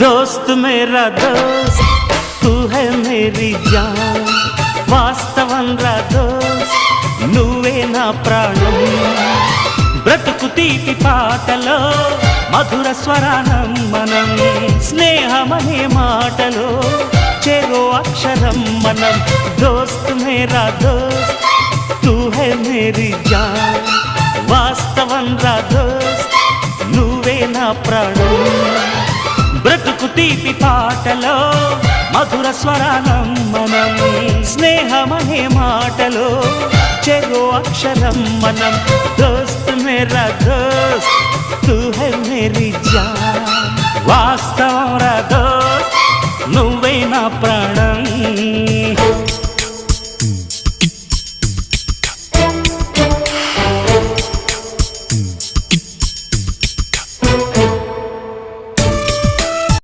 दोस्त मेरा दोस्त तू है मेरी जान వాస్తవం రా దోస్త్ నువ్వే నా ప్రాణం బ్రతుకు తీపి పాటలో మధుర స్వరానం మనం స్నేహమనే మాటలో చెరో అక్షరం మనం దోస్త్ మేరా దోస్త్ తూ హై మేరీ జాన్ వాస్తవం రా దోస్త్ నువ్వే నా ప్రాణం బ్రతుకు తీపి పాటలో మధుర స్వరానం మనం స్నేహమనే మాటలో చెరో అక్షరం మనం దోస్త్ మేరా దోస్త్ తూ హై మేరీ జాన్ వాస్తవం రా దోస్త్ నువ్వే నా ప్రాణం